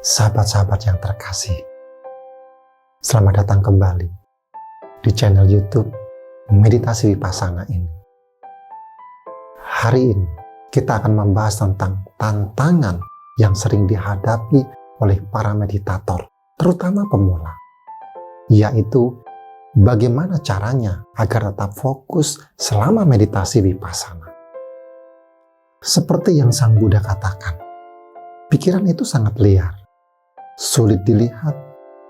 Sahabat-sahabat yang terkasih, selamat datang kembali di channel YouTube Meditasi Vipassana ini. Hari ini kita akan membahas tentang tantangan yang sering dihadapi oleh para meditator, terutama pemula, yaitu bagaimana caranya agar tetap fokus selama meditasi Vipassana. Seperti yang Sang Buddha katakan, pikiran itu sangat liar, sulit dilihat,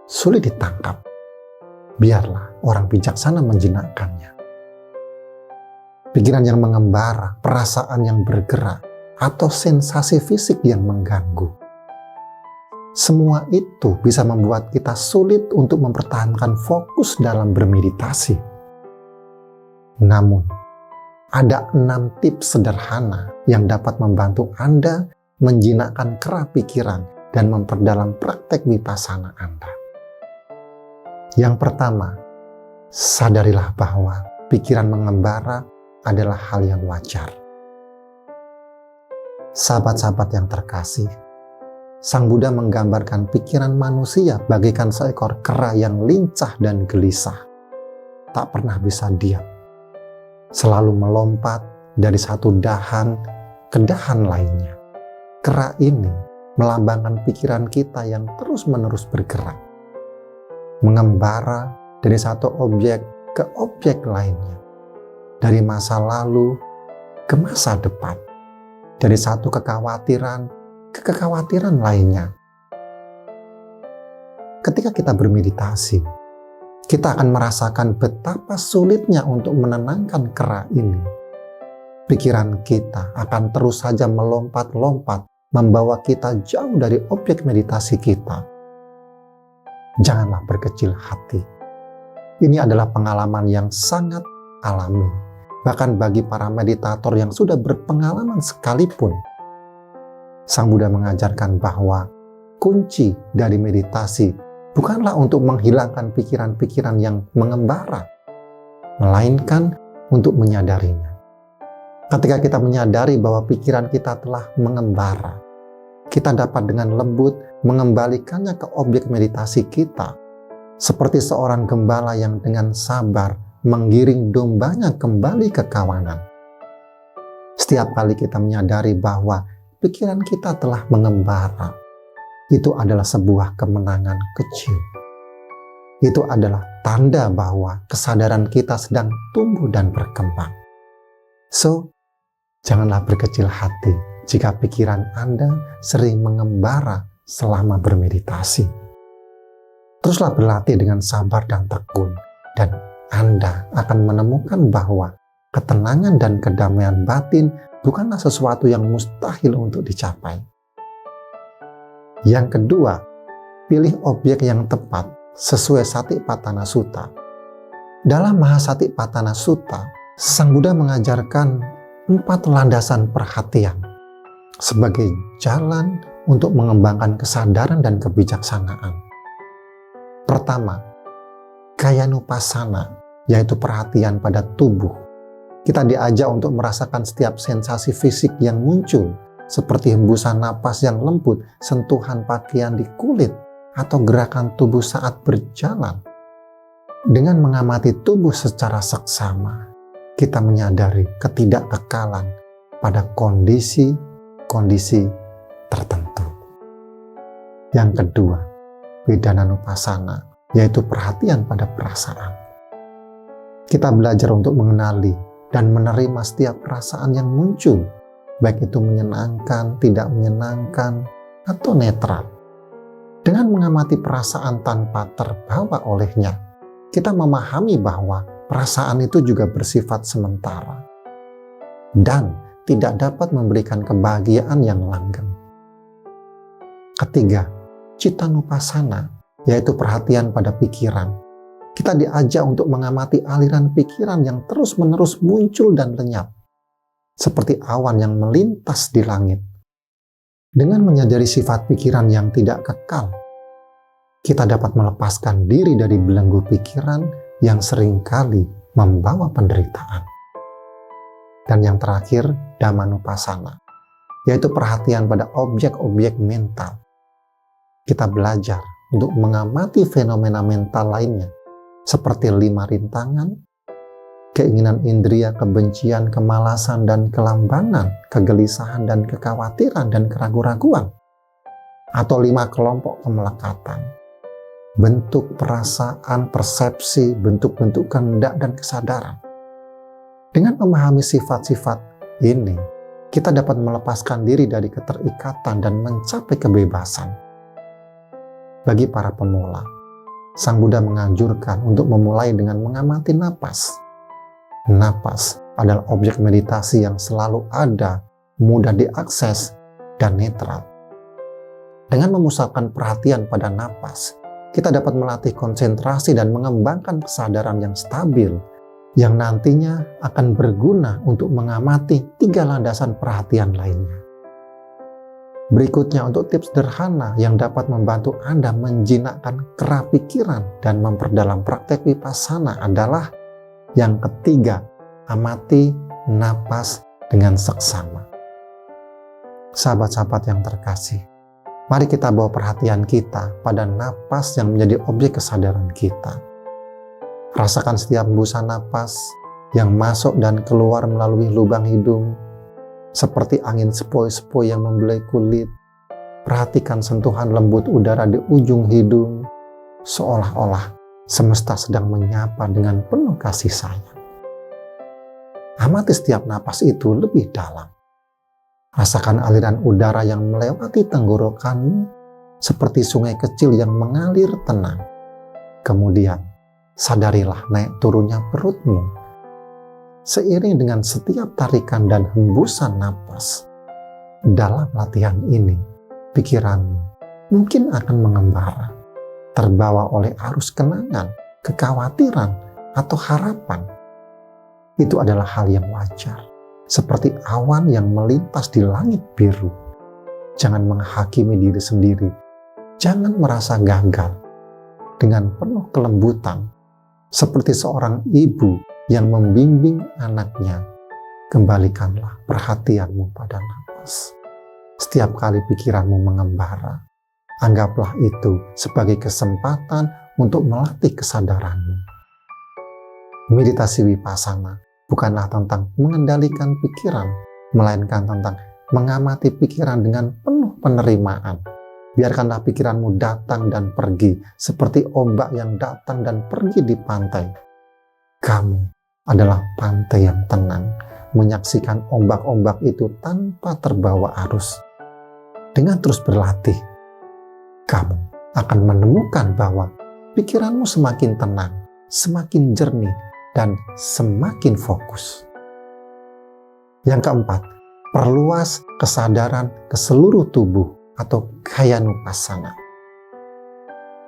sulit ditangkap. Biarlah orang bijaksana menjinakkannya. Pikiran yang mengembara, perasaan yang bergerak, atau sensasi fisik yang mengganggu. Semua itu bisa membuat kita sulit untuk mempertahankan fokus dalam bermeditasi. Namun, ada 6 tips sederhana yang dapat membantu Anda menjinakkan kera pikiran dan memperdalam praktek Vipassana Anda. Yang pertama, sadarilah bahwa pikiran mengembara adalah hal yang wajar. Sahabat-sahabat yang terkasih, Sang Buddha menggambarkan pikiran manusia bagaikan seekor kera yang lincah dan gelisah, tak pernah bisa diam, selalu melompat dari satu dahan ke dahan lainnya. Kera ini melambangkan pikiran kita yang terus-menerus bergerak, mengembara dari satu objek ke objek lainnya, dari masa lalu ke masa depan, dari satu kekhawatiran ke kekhawatiran lainnya. Ketika kita bermeditasi, kita akan merasakan betapa sulitnya untuk menenangkan kera ini. Pikiran kita akan terus saja melompat-lompat, membawa kita jauh dari objek meditasi kita. Janganlah berkecil hati. Ini adalah pengalaman yang sangat alami. Bahkan bagi para meditator yang sudah berpengalaman sekalipun. Sang Buddha mengajarkan bahwa kunci dari meditasi bukanlah untuk menghilangkan pikiran-pikiran yang mengembara, melainkan untuk menyadarinya. Ketika kita menyadari bahwa pikiran kita telah mengembara, kita dapat dengan lembut mengembalikannya ke objek meditasi kita, seperti seorang gembala yang dengan sabar menggiring dombanya kembali ke kawanan. Setiap kali kita menyadari bahwa pikiran kita telah mengembara, itu adalah sebuah kemenangan kecil. Itu adalah tanda bahwa kesadaran kita sedang tumbuh dan berkembang. So, janganlah berkecil hati jika pikiran Anda sering mengembara selama bermeditasi. Teruslah berlatih dengan sabar dan tekun, dan Anda akan menemukan bahwa ketenangan dan kedamaian batin bukanlah sesuatu yang mustahil untuk dicapai. Yang kedua, pilih objek yang tepat sesuai Satipatthana Sutta. Dalam Mahasatipatthana Sutta, Sang Buddha mengajarkan 4 landasan perhatian sebagai jalan untuk mengembangkan kesadaran dan kebijaksanaan. Pertama, Kayanupassana, yaitu perhatian pada tubuh. Kita diajak untuk merasakan setiap sensasi fisik yang muncul, seperti hembusan napas yang lembut, sentuhan pakaian di kulit, atau gerakan tubuh saat berjalan. Dengan mengamati tubuh secara seksama, kita menyadari ketidakkekalan pada kondisi-kondisi tertentu. Yang kedua, Vedananupassana, yaitu perhatian pada perasaan. Kita belajar untuk mengenali dan menerima setiap perasaan yang muncul, baik itu menyenangkan, tidak menyenangkan, atau netral. Dengan mengamati perasaan tanpa terbawa olehnya, kita memahami bahwa perasaan itu juga bersifat sementara dan tidak dapat memberikan kebahagiaan yang langgeng. Ketiga, Cittanupassana, yaitu perhatian pada pikiran. Kita diajak untuk mengamati aliran pikiran yang terus-menerus muncul dan lenyap, seperti awan yang melintas di langit. Dengan menyadari sifat pikiran yang tidak kekal, kita dapat melepaskan diri dari belenggu pikiran yang seringkali membawa penderitaan. Dan yang terakhir, Dhammanupassana, yaitu perhatian pada objek-objek mental. kita belajar untuk mengamati fenomena mental lainnya, seperti 5 rintangan, keinginan indria, kebencian, kemalasan, dan kelambanan, kegelisahan, dan kekhawatiran, dan keraguan-raguan, atau 5 kelompok kemelekatan, bentuk perasaan, persepsi, bentuk-bentuk kehendak, dan kesadaran. Dengan memahami sifat-sifat ini, kita dapat melepaskan diri dari keterikatan dan mencapai kebebasan. Bagi para pemula, Sang Buddha menganjurkan untuk memulai dengan mengamati napas. Napas adalah objek meditasi yang selalu ada, mudah diakses, dan netral. Dengan memusatkan perhatian pada napas, kita dapat melatih konsentrasi dan mengembangkan kesadaran yang stabil, yang nantinya akan berguna untuk mengamati 3 landasan perhatian lainnya. Berikutnya, untuk tips sederhana yang dapat membantu Anda menjinakkan kera pikiran dan memperdalam praktek vipassana adalah yang ketiga, amati napas dengan seksama. Sahabat-sahabat yang terkasih, mari kita bawa perhatian kita pada napas yang menjadi objek kesadaran kita. Rasakan setiap hembusan napas yang masuk dan keluar melalui lubang hidung, seperti angin sepoi-sepoi yang membelai kulit. Perhatikan sentuhan lembut udara di ujung hidung, seolah-olah semesta sedang menyapa dengan penuh kasih sayang. Amati setiap napas itu lebih dalam. Rasakan aliran udara yang melewati tenggorokanmu, seperti sungai kecil yang mengalir tenang. Kemudian, sadarilah naik turunnya perutmu. Seiring dengan setiap tarikan dan hembusan napas, dalam latihan ini, pikiranmu mungkin akan mengembara, terbawa oleh arus kenangan, kekhawatiran, atau harapan. Itu adalah hal yang wajar, seperti awan yang melintas di langit biru. Jangan menghakimi diri sendiri, jangan merasa gagal. Dengan penuh kelembutan, seperti seorang ibu yang membimbing anaknya, kembalikanlah perhatianmu pada napas. Setiap kali pikiranmu mengembara, anggaplah itu sebagai kesempatan untuk melatih kesadaranmu. Meditasi vipassana bukanlah tentang mengendalikan pikiran, melainkan tentang mengamati pikiran dengan penuh penerimaan. Biarkanlah pikiranmu datang dan pergi, seperti ombak yang datang dan pergi di pantai. Kamu adalah pantai yang tenang, menyaksikan ombak-ombak itu tanpa terbawa arus. Dengan terus berlatih, kamu akan menemukan bahwa pikiranmu semakin tenang, semakin jernih, dan semakin fokus. Yang keempat, perluas kesadaran ke seluruh tubuh atau Kayanupassana.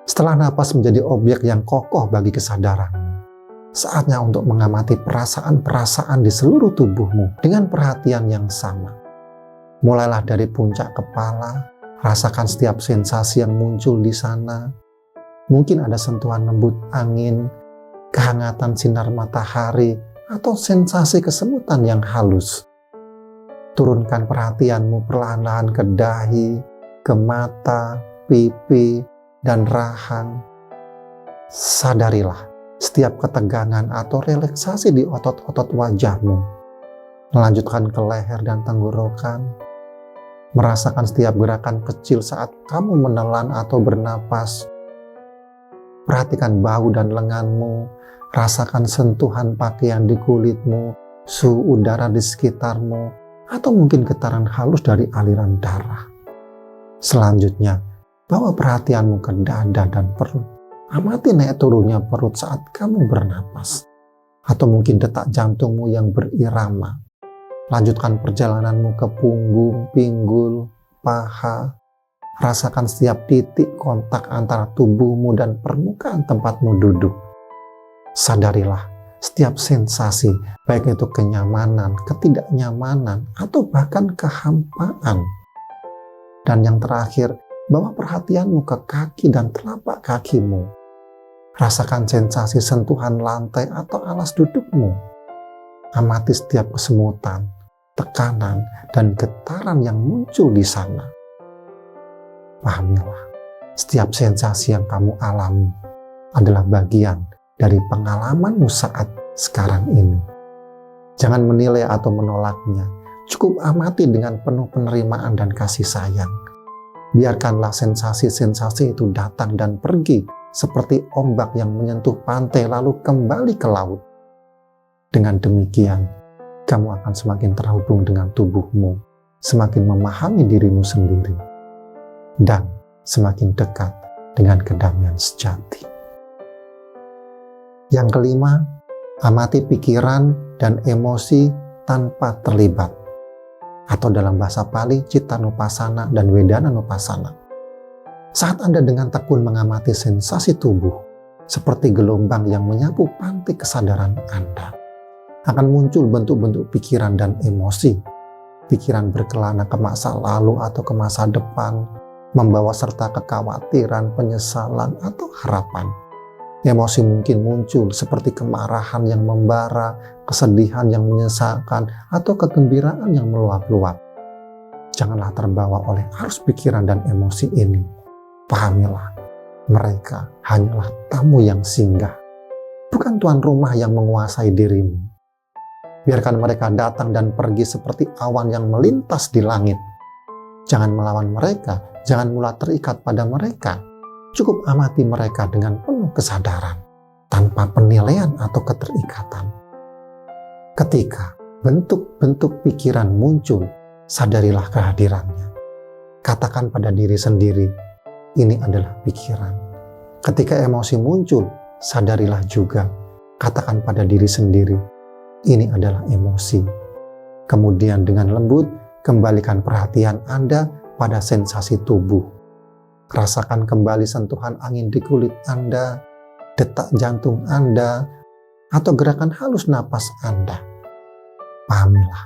Setelah napas menjadi objek yang kokoh bagi kesadaranmu, saatnya untuk mengamati perasaan-perasaan di seluruh tubuhmu dengan perhatian yang sama. Mulailah dari puncak kepala, rasakan setiap sensasi yang muncul di sana. Mungkin ada sentuhan lembut angin, kehangatan sinar matahari, atau sensasi kesemutan yang halus. Turunkan perhatianmu perlahan-lahan ke dahi, ke mata, pipi, dan rahang. Sadarilah setiap ketegangan atau relaksasi di otot-otot wajahmu. Melanjutkan ke leher dan tenggorokan. Merasakan setiap gerakan kecil saat kamu menelan atau bernapas. Perhatikan bahu dan lenganmu. Rasakan sentuhan pakaian di kulitmu, suhu udara di sekitarmu, atau mungkin getaran halus dari aliran darah. Selanjutnya, bawa perhatianmu ke dada dan perut. Amati naik turunnya perut saat kamu bernapas, atau mungkin detak jantungmu yang berirama. Lanjutkan perjalananmu ke punggung, pinggul, paha. Rasakan setiap titik kontak antara tubuhmu dan permukaan tempatmu duduk. Sadarilah setiap sensasi, baik itu kenyamanan, ketidaknyamanan, atau bahkan kehampaan. Dan yang terakhir, bawa perhatianmu ke kaki dan telapak kakimu. Rasakan sensasi sentuhan lantai atau alas dudukmu. Amati setiap kesemutan, tekanan, dan getaran yang muncul di sana. Pahamilah Setiap sensasi yang kamu alami adalah bagian dari pengalamanmu saat sekarang ini. Jangan menilai atau menolaknya. Cukup amati dengan penuh penerimaan dan kasih sayang. Biarkanlah sensasi-sensasi itu datang dan pergi seperti ombak yang menyentuh pantai lalu kembali ke laut. Dengan demikian, kamu akan semakin terhubung dengan tubuhmu, semakin memahami dirimu sendiri, dan semakin dekat dengan kedamaian sejati. Yang kelima, amati pikiran dan emosi tanpa terlibat, atau dalam bahasa Pali, Cittanupassana dan Vedananupasana. Saat Anda dengan tekun mengamati sensasi tubuh, seperti gelombang yang menyapu pantai kesadaran Anda, akan muncul bentuk-bentuk pikiran dan emosi. Pikiran berkelana ke masa lalu atau ke masa depan, membawa serta kekhawatiran, penyesalan, atau harapan. Emosi mungkin muncul seperti kemarahan yang membara, kesedihan yang menyesalkan, atau kegembiraan yang meluap-luap. Janganlah terbawa oleh arus pikiran dan emosi ini. Pahamilah, mereka hanyalah tamu yang singgah, bukan tuan rumah yang menguasai dirimu. Biarkan mereka datang dan pergi seperti awan yang melintas di langit. Jangan melawan mereka, jangan mula terikat pada mereka. Cukup amati mereka dengan penuh kesadaran, tanpa penilaian atau keterikatan. Ketika bentuk-bentuk pikiran muncul, sadarilah kehadirannya. Katakan pada diri sendiri, ini adalah pikiran. Ketika emosi muncul, sadarilah juga. Katakan pada diri sendiri, ini adalah emosi. Kemudian dengan lembut, kembalikan perhatian Anda pada sensasi tubuh. Rasakan kembali sentuhan angin di kulit Anda, detak jantung Anda, atau gerakan halus napas Anda. Pahamilah,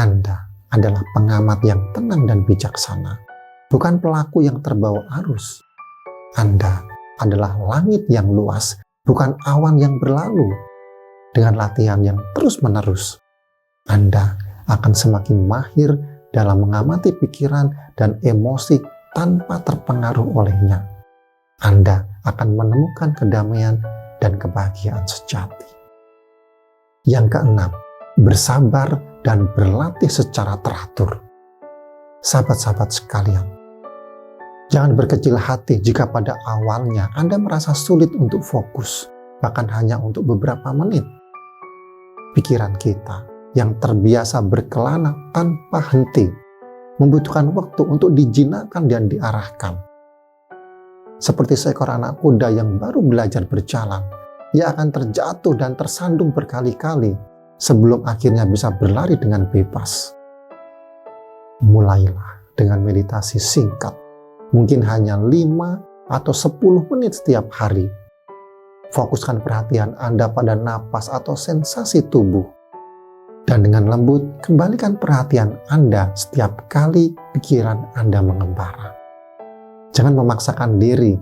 Anda adalah pengamat yang tenang dan bijaksana, bukan pelaku yang terbawa arus. Anda adalah langit yang luas, bukan awan yang berlalu. Dengan latihan yang terus-menerus, Anda akan semakin mahir dalam mengamati pikiran dan emosi tanpa terpengaruh olehnya. Anda akan menemukan kedamaian dan kebahagiaan sejati. Yang keenam, bersabar dan berlatih secara teratur. Sahabat-sahabat sekalian, jangan berkecil hati jika pada awalnya Anda merasa sulit untuk fokus, bahkan hanya untuk beberapa menit. Pikiran kita yang terbiasa berkelana tanpa henti membutuhkan waktu untuk dijinakkan dan diarahkan. Seperti seekor anak kuda yang baru belajar berjalan, ia akan terjatuh dan tersandung berkali-kali sebelum akhirnya bisa berlari dengan bebas. Mulailah dengan meditasi singkat, mungkin hanya 5 atau 10 menit setiap hari. Fokuskan perhatian Anda pada napas atau sensasi tubuh. Dan dengan lembut, kembalikan perhatian Anda setiap kali pikiran Anda mengembara. Jangan memaksakan diri.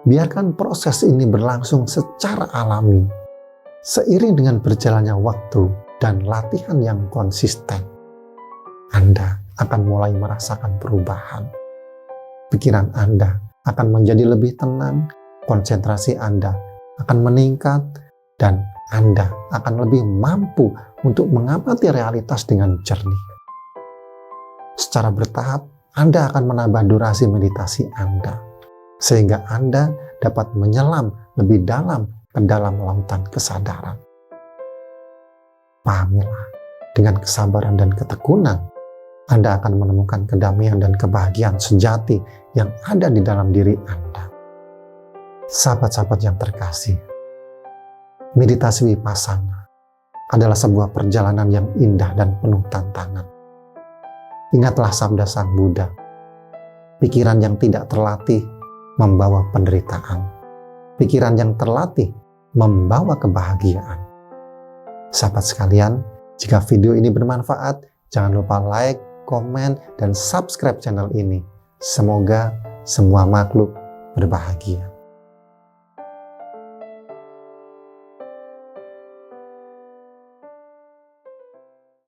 Biarkan proses ini berlangsung secara alami. Seiring dengan berjalannya waktu dan latihan yang konsisten, Anda akan mulai merasakan perubahan. Pikiran Anda akan menjadi lebih tenang, konsentrasi Anda akan meningkat, dan Anda akan lebih mampu untuk mengamati realitas dengan jernih. Secara bertahap, Anda akan menambah durasi meditasi Anda, sehingga Anda dapat menyelam lebih dalam ke dalam lautan kesadaran. Pahamilah, dengan kesabaran dan ketekunan, Anda akan menemukan kedamaian dan kebahagiaan sejati yang ada di dalam diri Anda. Sahabat-sahabat yang terkasih, meditasi Vipassana adalah sebuah perjalanan yang indah dan penuh tantangan. Ingatlah sabda Sang Buddha, pikiran yang tidak terlatih membawa penderitaan. Pikiran yang terlatih membawa kebahagiaan. Sahabat sekalian, jika video ini bermanfaat, jangan lupa like, komen, dan subscribe channel ini. Semoga semua makhluk berbahagia.